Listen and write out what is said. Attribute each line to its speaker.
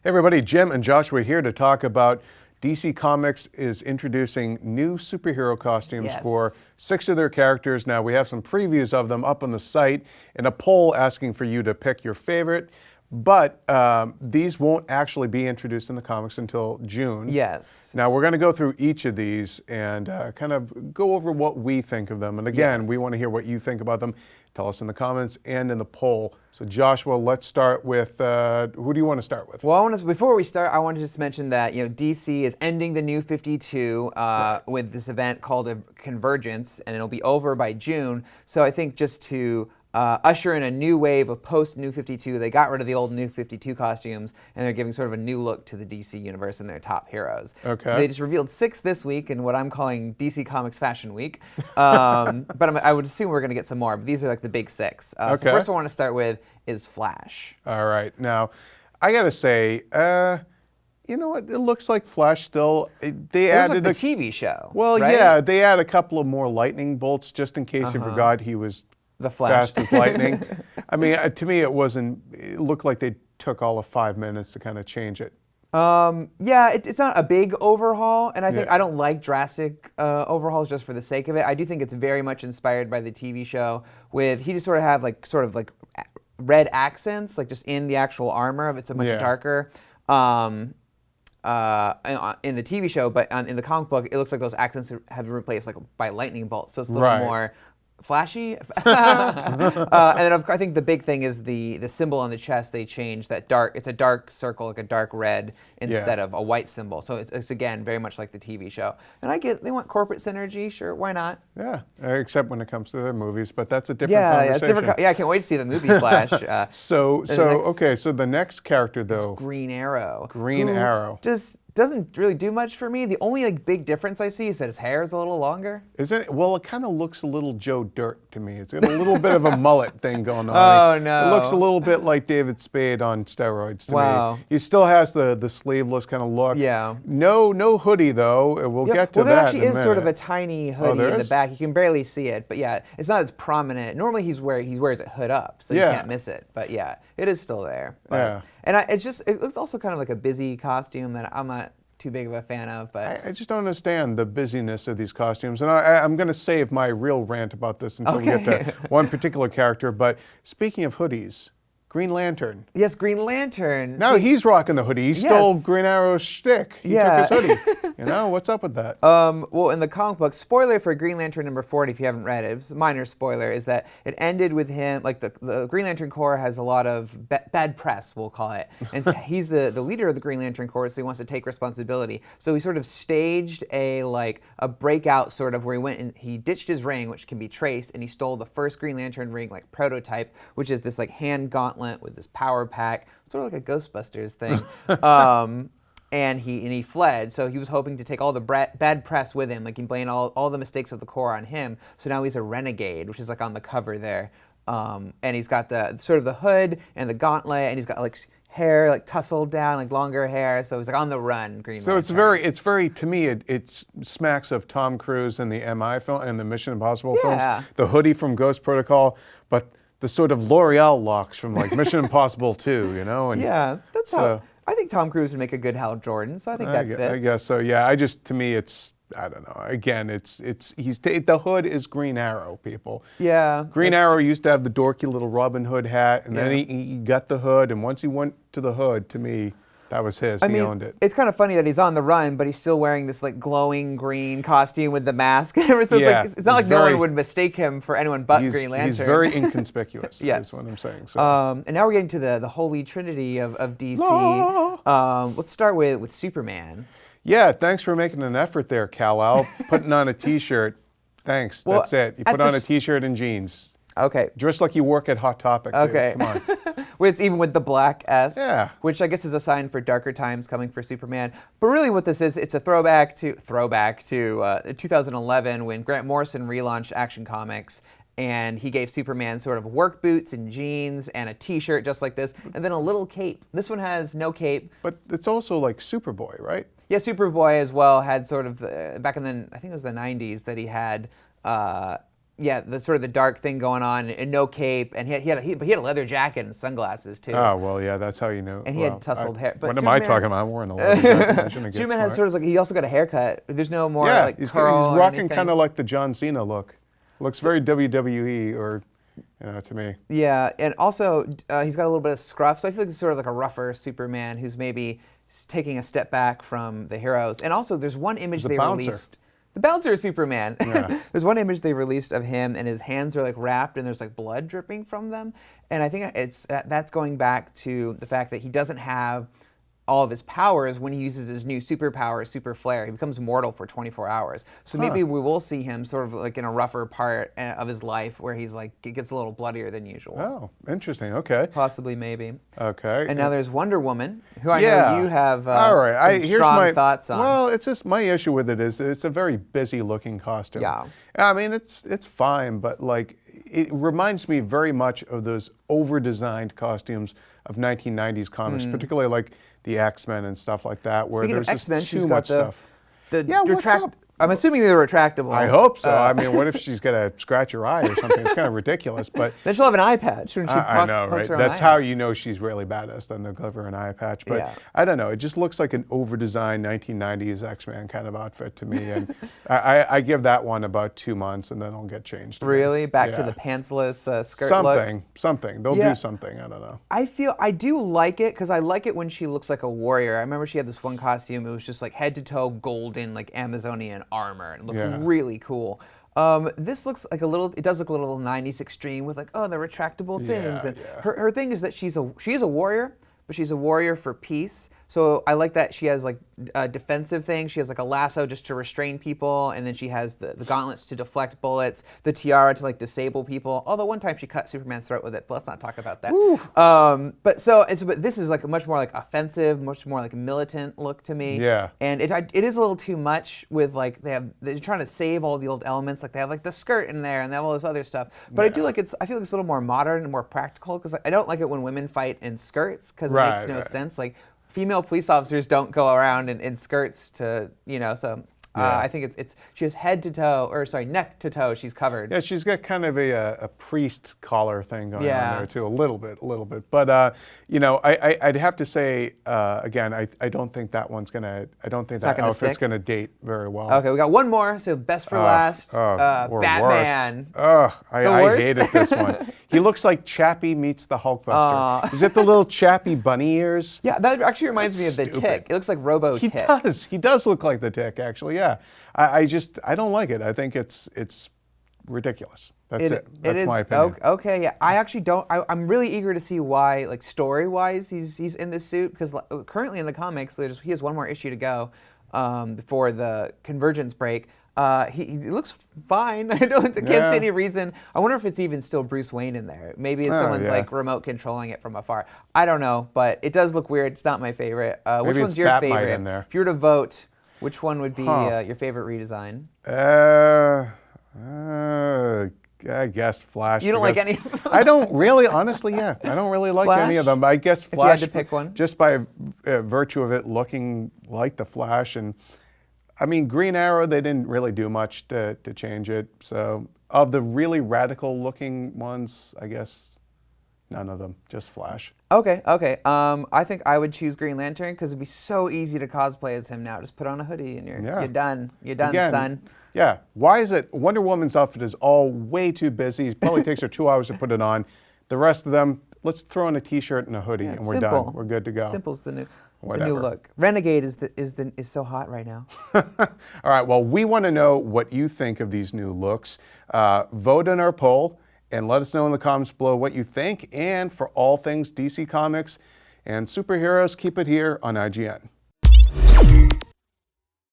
Speaker 1: Hey everybody, Jim and Joshua here to talk about DC Comics is introducing new superhero costumes for 6 of their characters. Now we have some previews of them up on the site and a poll asking for you to pick your favorite, but these won't actually be introduced in the comics until June.
Speaker 2: Yes.
Speaker 1: Now we're going to go through each of these and kind of go over what we think of them. And again, we want to hear what you think about them. Tell us in the comments and in the poll. So Joshua, let's start with, who do you want to start with?
Speaker 2: Well, before we start, I want to just mention that DC is ending the New 52 with this event called Convergence, and it'll be over by June. So I think just to usher in a new wave of post-New 52, they got rid of the old New 52 costumes, and they're giving sort of a new look to the DC universe and their top heroes.
Speaker 1: Okay.
Speaker 2: They just revealed 6 this week in what I'm calling DC Comics Fashion Week. But I would assume we're going to get some more, but these are like the big 6. So first one I want to start with is Flash.
Speaker 1: All right. Now, I got to say, you know what? It looks like Flash still. They added
Speaker 2: like the TV show.
Speaker 1: Well,
Speaker 2: right?
Speaker 1: yeah, they add a couple of more lightning bolts just in case you forgot he was
Speaker 2: the Flash.
Speaker 1: Fast as lightning. I mean, to me, it looked like they took all of 5 minutes to kind of change it.
Speaker 2: Yeah, it's not a big overhaul, and I think I don't like drastic overhauls just for the sake of it. I do think it's very much inspired by the TV show. He just sort of have like red accents, like just in the actual armor of it's so much darker. In the TV show, but in the comic book, it looks like those accents have been replaced like by lightning bolts, so it's a little more flashy. And then I think the big thing is the symbol on the chest. They changed that it's a dark circle, like a dark red, instead of a white symbol. So it's again very much like the TV show. And I get they want corporate synergy, sure, why not?
Speaker 1: Yeah, except when it comes to their movies, but that's a different conversation.
Speaker 2: I can't wait to see the movie Flash.
Speaker 1: So the next character though,
Speaker 2: Green Arrow.
Speaker 1: Green Arrow
Speaker 2: Just doesn't really do much for me. The only big difference I see is that his hair is a little longer.
Speaker 1: Isn't it? Well, it kind of looks a little Joe Dirt to me. It's got a little bit of a mullet thing going on.
Speaker 2: Oh, no.
Speaker 1: It looks a little bit like David Spade on steroids to me. He still has the sleeveless kind of look.
Speaker 2: Yeah.
Speaker 1: No hoodie though. We'll get to that.
Speaker 2: Well, there actually
Speaker 1: in a
Speaker 2: is
Speaker 1: minute.
Speaker 2: sort of a tiny hoodie in the back. You can barely see it, but yeah, it's not as prominent. Normally he wears it hood up, so you can't miss it. But yeah, it is still there. But, and it's also kind of like a busy costume that I'm not too big of a fan of, but
Speaker 1: I just don't understand the busyness of these costumes, and I'm going to save my real rant about this until we get to one particular character. But speaking of hoodies, Green Lantern.
Speaker 2: Yes, Green Lantern.
Speaker 1: Now he's rocking the hoodie. He stole Green Arrow's shtick. He took his hoodie. What's up with that?
Speaker 2: Well, in the comic book, spoiler for Green Lantern number 40, if you haven't read it, it's a minor spoiler, is that it ended with him, like the Green Lantern Corps has a lot of bad press, we'll call it. And so he's the leader of the Green Lantern Corps, so he wants to take responsibility. So he sort of staged a breakout sort of where he went and he ditched his ring, which can be traced, and he stole the first Green Lantern ring, like prototype, which is this like hand gauntlet with this power pack, sort of like a Ghostbusters thing. And he fled, so he was hoping to take all the bad press with him, like he blamed all the mistakes of the Corps on him. So now he's a renegade, which is like on the cover there. And he's got the sort of the hood and the gauntlet, and he's got like hair like tousled down, like longer hair. So he's like on the run, Green Lantern.
Speaker 1: So it's very to me it smacks of Tom Cruise and the MI film and the Mission Impossible films. The hoodie from Ghost Protocol, but the sort of L'Oreal locks from like Mission Impossible 2, And
Speaker 2: that's how I think Tom Cruise would make a good Hal Jordan. So I think that fits.
Speaker 1: I guess so. Yeah. To me, it's I don't know. Again, the hood is Green Arrow, people.
Speaker 2: Yeah.
Speaker 1: Green Arrow used to have the dorky little Robin Hood hat, and then he got the hood, and once he went to the hood, to me, that was his. He owned it.
Speaker 2: It's kind of funny that he's on the run, but he's still wearing this like glowing green costume with the mask. So it's not like no one would mistake him for anyone but Green Lantern.
Speaker 1: He's very inconspicuous.
Speaker 2: Yes.
Speaker 1: Is what I'm saying. So.
Speaker 2: And now we're getting to the holy trinity of DC. Let's start with Superman.
Speaker 1: Yeah, thanks for making an effort there, Kal-El. Putting on a T-shirt. Thanks. That's it. You put on a T-shirt and jeans.
Speaker 2: Okay.
Speaker 1: Dress like you work at Hot Topic.
Speaker 2: Okay.
Speaker 1: Dude. Come on.
Speaker 2: It's even with the black S.
Speaker 1: Yeah.
Speaker 2: Which I guess is a sign for darker times coming for Superman. But really what this is, it's a throwback to 2011 when Grant Morrison relaunched Action Comics. And he gave Superman sort of work boots and jeans and a T-shirt just like this, and then a little cape. This one has no cape.
Speaker 1: But it's also like Superboy, right?
Speaker 2: Yeah, Superboy as well had sort of, back in I think it was the 90s, that he had yeah, the sort of the dark thing going on, and no cape, and he had a leather jacket and sunglasses too.
Speaker 1: Oh, well, yeah, that's how you know.
Speaker 2: And he had tousled hair. But
Speaker 1: what am I talking about? I'm wearing a leather jacket. I shouldn't get
Speaker 2: Superman
Speaker 1: smart.
Speaker 2: has sort of like, he also got a haircut. There's no more like
Speaker 1: he's
Speaker 2: curl or
Speaker 1: rocking
Speaker 2: anything.
Speaker 1: kind of like the John Cena look. Looks very WWE or, to me.
Speaker 2: Yeah, and also he's got a little bit of scruff, so I feel like it's sort of like a rougher Superman who's maybe taking a step back from the heroes. And also, there's one image they released. The bouncer Superman. Yeah. There's one image they released of him, and his hands are like wrapped, and there's like blood dripping from them. And I think that's going back to the fact that he doesn't have all of his powers when he uses his new superpower, Super Flare. He becomes mortal for 24 hours. So maybe we will see him sort of like in a rougher part of his life where he's like, it gets a little bloodier than usual.
Speaker 1: Oh, interesting. Okay.
Speaker 2: Possibly, maybe.
Speaker 1: Okay.
Speaker 2: And now there's Wonder Woman, who I know you have
Speaker 1: all right.
Speaker 2: some strong thoughts on.
Speaker 1: Well, it's just my issue with it is it's a very busy looking costume.
Speaker 2: Yeah.
Speaker 1: I mean, it's fine, but like it reminds me very much of those over-designed costumes of 1990s comics, particularly like the X-Men and stuff like that, where
Speaker 2: Speaking
Speaker 1: there's
Speaker 2: of X-Men,
Speaker 1: just
Speaker 2: she's
Speaker 1: too
Speaker 2: got
Speaker 1: much stuff.
Speaker 2: What's up? I'm assuming they're retractable.
Speaker 1: I hope so. I mean, what if she's gonna scratch her eye or something? It's kind of ridiculous. But
Speaker 2: then she'll have an eye patch when she
Speaker 1: I know, right? That's how
Speaker 2: eye.
Speaker 1: you know she's really badass. Then they'll give her an eye patch. But
Speaker 2: Yeah.
Speaker 1: I don't know. It just looks like an over-designed 1990s X-Men kind of outfit to me. And I give that one about 2 months, and then it'll get changed.
Speaker 2: Really? Back to the pantsless skirt
Speaker 1: something,
Speaker 2: look?
Speaker 1: Something. They'll do something. I don't know.
Speaker 2: I do like it because I like it when she looks like a warrior. I remember she had this one costume. It was just like head to toe golden, like Amazonian armor, and it looked really cool. This looks like it does look a little 90s extreme with like, the retractable things. And her thing is that she is a warrior, but she's a warrior for peace. So I like that she has like a defensive thing. She has like a lasso just to restrain people, and then she has the gauntlets to deflect bullets, the tiara to like disable people. Although one time she cut Superman's throat with it, but let's not talk about that. But this is like a much more like offensive, much more like militant look to me.
Speaker 1: Yeah.
Speaker 2: And it is a little too much with like they're trying to save all the old elements. Like they have like the skirt in there and they have all this other stuff. But I do like I feel like it's a little more modern and more practical because I don't like it when women fight in skirts because it makes no sense. Like female police officers don't go around in skirts to, so I think she has neck to toe, she's covered.
Speaker 1: Yeah, she's got kind of a priest collar thing going on there too, a little bit. But, I'd have to say, again, I don't think that outfit's going to date very well.
Speaker 2: Okay, we got one more, so best for last,
Speaker 1: or
Speaker 2: Batman.
Speaker 1: Worst. I hated this one. He looks like Chappie meets the Hulkbuster. Is it the little Chappie bunny ears?
Speaker 2: Yeah, that actually reminds me of the Tick. It looks like Robo-Tick.
Speaker 1: He does look like the Tick, actually, yeah. I don't like it. I think it's ridiculous. That's it. That's my opinion.
Speaker 2: Okay, yeah. I actually don't. I'm really eager to see why, like story-wise, he's in this suit because currently in the comics, he has one more issue to go before the Convergence break. He looks fine. I can't see any reason. I wonder if it's even still Bruce Wayne in there. Maybe someone's like remote controlling it from afar. I don't know, but it does look weird. It's not my favorite. Which one's your favorite?
Speaker 1: In there.
Speaker 2: If you were to vote, which one would be your favorite redesign?
Speaker 1: I guess Flash.
Speaker 2: You don't like any of them?
Speaker 1: I don't really, honestly, I don't really like
Speaker 2: Flash?
Speaker 1: any of them. I guess Flash.
Speaker 2: If you had to pick one?
Speaker 1: Just by virtue of it looking like the Flash. And I mean, Green Arrow, they didn't really do much to change it. So of the really radical looking ones, I guess none of them, just Flash.
Speaker 2: Okay. I think I would choose Green Lantern because it'd be so easy to cosplay as him now. Just put on a hoodie and you're done. You're done,
Speaker 1: Again,
Speaker 2: son.
Speaker 1: Yeah. Why is it Wonder Woman's outfit is all way too busy? It probably takes her 2 hours to put it on. The rest of them, let's throw on a t-shirt and a hoodie and we're done. We're good to go.
Speaker 2: Simple's the new look. Renegade is so hot right now.
Speaker 1: All right. Well, we want to know what you think of these new looks. Vote in our poll and let us know in the comments below what you think. And for all things DC Comics and superheroes, keep it here on IGN.